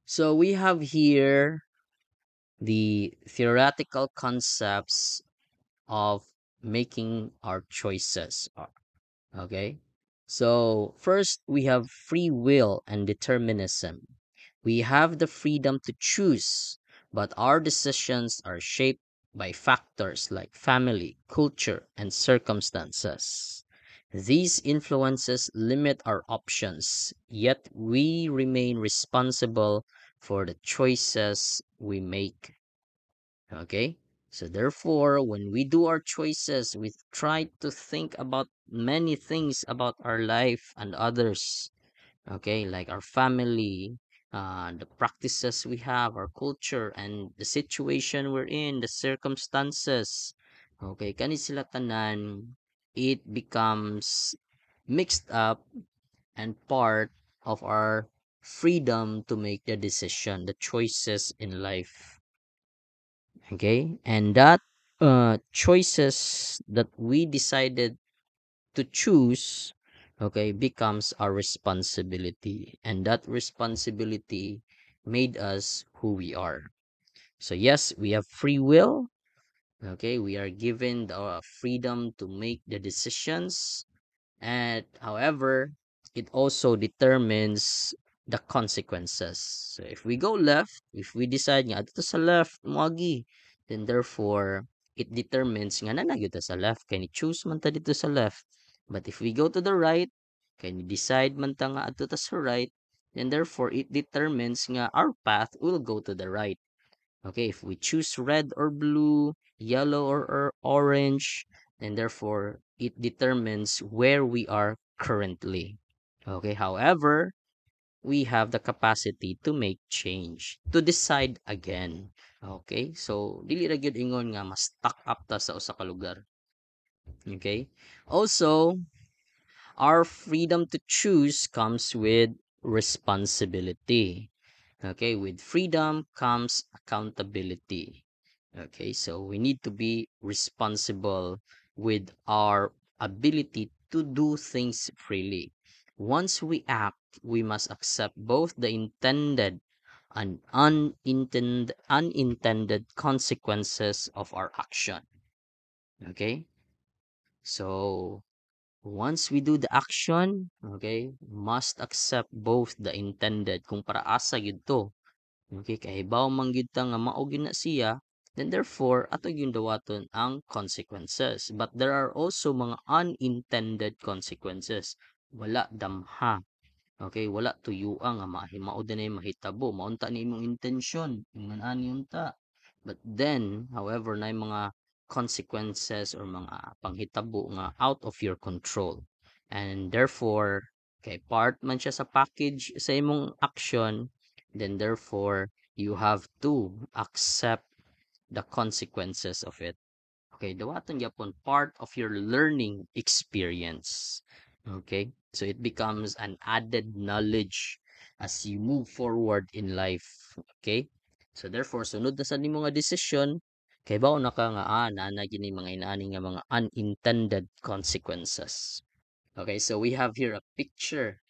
So we have here the theoretical concepts of making our choices. Okay. So first we have free will and determinism. We have the freedom to choose, but our decisions are shaped by factors like family, culture, and circumstances. These influences limit our options, yet we remain responsible for the choices we make. Okay? So therefore, when we do our choices, we try to think about many things about our life and others. Okay, like our family, the practices we have, our culture, and the situation we're in, the circumstances. Okay, kani sila tanan, it becomes mixed up and part of our freedom to make the decision, the choices in life. Okay, and that choices that we decided to choose, okay, becomes our responsibility, and that responsibility made us who we are. So yes, we have free will. Okay, we are given the freedom to make the decisions, and however, it also determines the consequences. So if we go left, if we decide nga dito sa left moagi, then therefore it determines nga na gyud ta sa left, kay ni choose man ta dito sa left. But if we go to the right, kay ni decide man ta nga adto ta sa right, then therefore it determines nga our path will go to the right. Okay, if we choose red or blue, yellow or orange, then therefore it determines where we are currently. Okay, however, we have the capacity to make change, to decide again. Okay, so dili ra gyud ingon nga mas stuck up ta sa usa ka lugar. Okay, also our freedom to choose comes with responsibility. Okay, with freedom comes accountability. Okay, so we need to be responsible with our ability to do things freely. Once we act, we must accept both the intended and unintended consequences of our action. Okay, so once we do the action, okay, must accept both the intended kung para asa gyud to. Okay, kahibaw man gyud ta nga mao gyud na siya, then therefore ato gyud dawaton ang consequences. But there are also mga unintended consequences. Wala damha. Okay, wala tuyua nga mao dinay mahitabo, maunta ni imong intensyon, ingon ani unta. But then, however, na mga consequences or mga panghitabo nga out of your control. And therefore, kay part man siya sa package sa imong action, then therefore, you have to accept the consequences of it. Okay, dawaton gyapon part of your learning experience. Okay, so it becomes an added knowledge as you move forward in life. Okay, so therefore sunod na sa nimo nga desisyon, kay bao na ka nga naana gini mga inaani nga mga unintended consequences. Okay, so we have here a picture.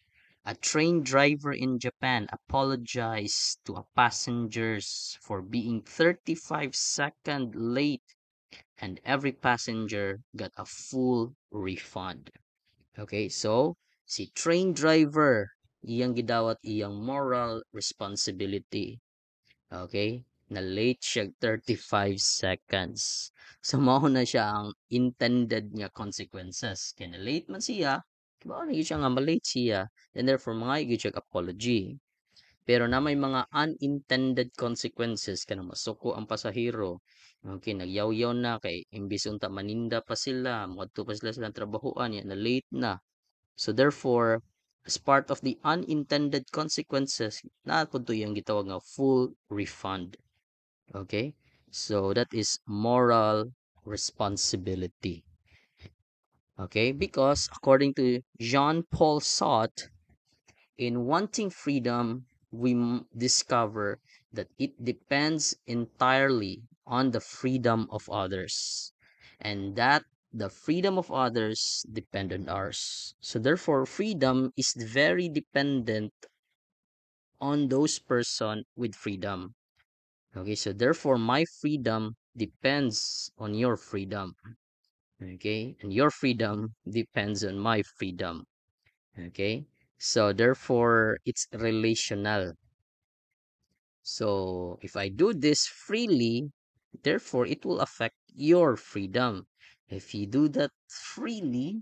A train driver in Japan apologized to a passengers for being 35-second late, and every passenger got a full refund. Okay, so si train driver, iyang gidawat iyang moral responsibility. Okay, na late siya 35 seconds. So mao na siya ang intended nga consequences. Kaya na late man siya, mao na gyud siya nga malate siya, and therefore mga gyud siya apology. Pero na may mga unintended consequences kanang masuko ang pasahero. Okay, nagyaw-yaw na kay imbis unta maninda pa sila, moadto pa sila sa trabahoan, ya na late na. So therefore, as part of the unintended consequences, na pud to yung gitawag nga full refund. Okay? So that is moral responsibility. Okay? Because according to Jean-Paul Sartre, in wanting freedom, we discover that it depends entirely on the freedom of others, and that the freedom of others depend on ours. So therefore, freedom is very dependent on those person with freedom. Okay, so therefore my freedom depends on your freedom. Okay, and your freedom depends on my freedom. Okay, so therefore it's relational. So if I do this freely, therefore it will affect your freedom. If you do that freely,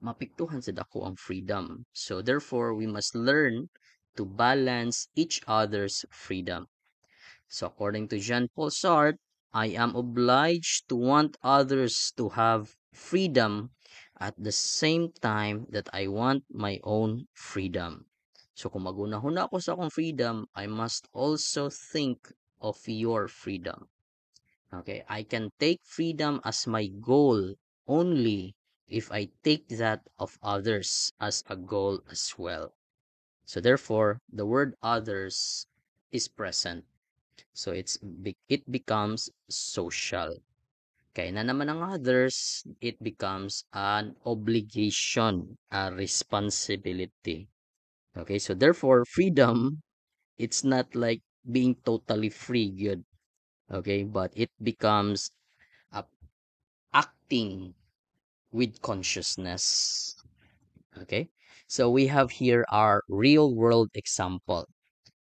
mapiktuhan sa dako ang freedom. So therefore we must learn to balance each other's freedom. So according to Jean-Paul Sartre, I am obliged to want others to have freedom at the same time that I want my own freedom. So kung magunahuna ako sa akong freedom, I must also think of your freedom. Okay, I can take freedom as my goal only if I take that of others as a goal as well. So therefore, the word others is present. So it becomes social. Kaya na naman ang others, it becomes an obligation, a responsibility. Okay, so therefore, freedom, it's not like being totally free, good. Okay, but it becomes a acting with consciousness. Okay, so we have here our real world example.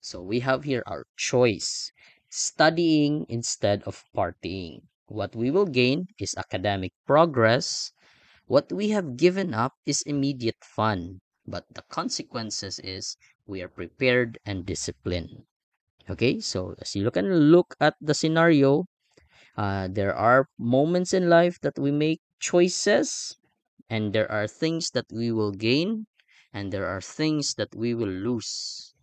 So we have here our choice, studying instead of partying. What we will gain is academic progress. What we have given up is immediate fun, but the consequences is we are prepared and disciplined. Okay, so as you look at the scenario, there are moments in life that we make choices, and there are things that we will gain, and there are things that we will lose.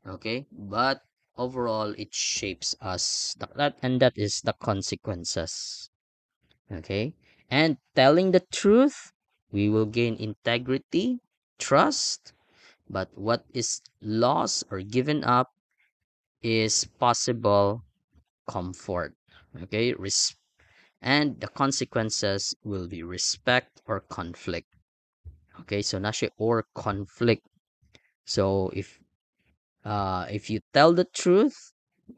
Okay, but overall, it shapes us. That is the consequences. Okay, and telling the truth, we will gain integrity, trust. But what is lost or given up is possible comfort. Okay, and the consequences will be respect or conflict. Okay, so na siya or conflict. So if you tell the truth,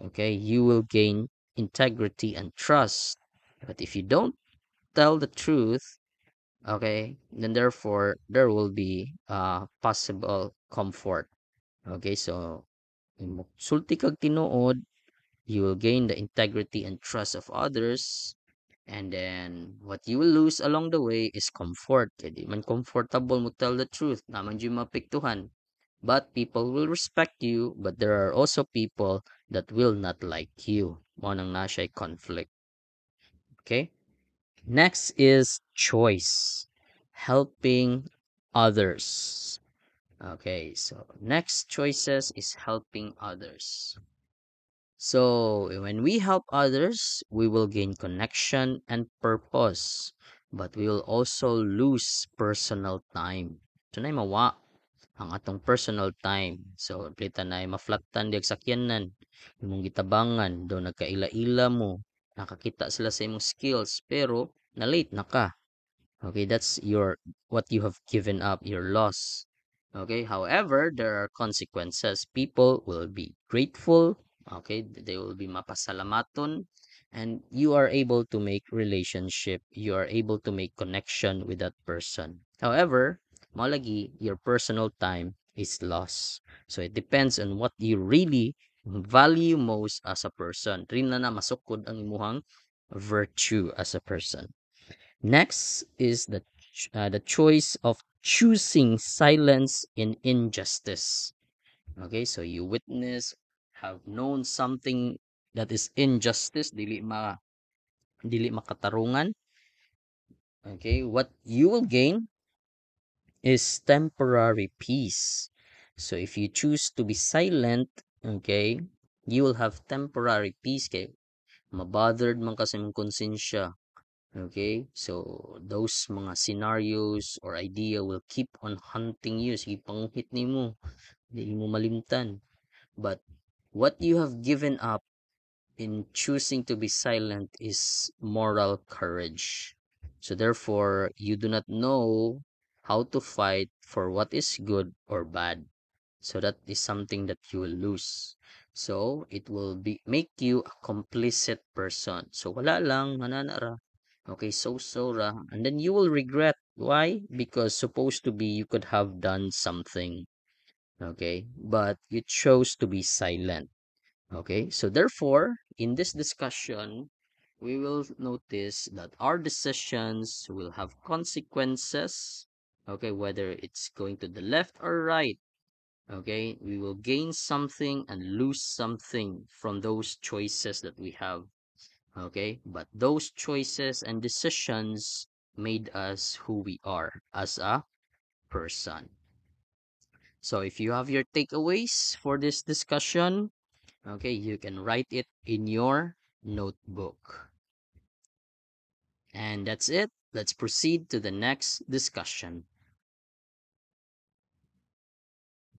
okay, you will gain integrity and trust. But if you don't tell the truth, okay, then therefore there will be possible comfort. Okay, so sulti kag tinuod, you will gain the integrity and trust of others. And then what you will lose along the way is comfort. Kaya di man comfortable mo tell the truth. Naman yung mapiktuhan. But people will respect you, but there are also people that will not like you. Mo nang na siya'y conflict. Okay? Next is choice. Helping others. Okay, so next choices is helping others. So when we help others, we will gain connection and purpose, but we will also lose personal time. So na mawa ang atong personal time. So plita na maflatan di sakyanan, imong gitabangan do nagkaila-ila mo, nakakita sila sa imong skills pero na late na ka. Okay, that's your what you have given up, your loss. Okay, however, there are consequences. People will be grateful. Okay, they will be mapasalamaton, and you are able to make relationship. You are able to make connection with that person. However, malagi your personal time is lost. So it depends on what you really value most as a person. Rin na masukod ang imuhang virtue as a person. Next is the choice of choosing silence in injustice. Okay, so you witness, have known something that is injustice, dili makatarungan. Okay, what you will gain is temporary peace. So if you choose to be silent, okay, you will have temporary peace kay mabothered man kasi mong konsensya. Okay, so those mga scenarios or idea will keep on hunting you. Sige, panguhit ni mo. Hindi mo malimtan. But what you have given up in choosing to be silent is moral courage. So therefore, you do not know how to fight for what is good or bad. So that is something that you will lose. So it will be make you a complicit person. So wala lang, mananara. Okay, so ra. And then you will regret. Why? Because supposed to be you could have done something. Okay, but you chose to be silent. Okay, so therefore, in this discussion, we will notice that our decisions will have consequences. Okay, whether it's going to the left or right. Okay, we will gain something and lose something from those choices that we have. Okay, but those choices and decisions made us who we are as a person. So if you have your takeaways for this discussion, okay, you can write it in your notebook. And that's it. Let's proceed to the next discussion.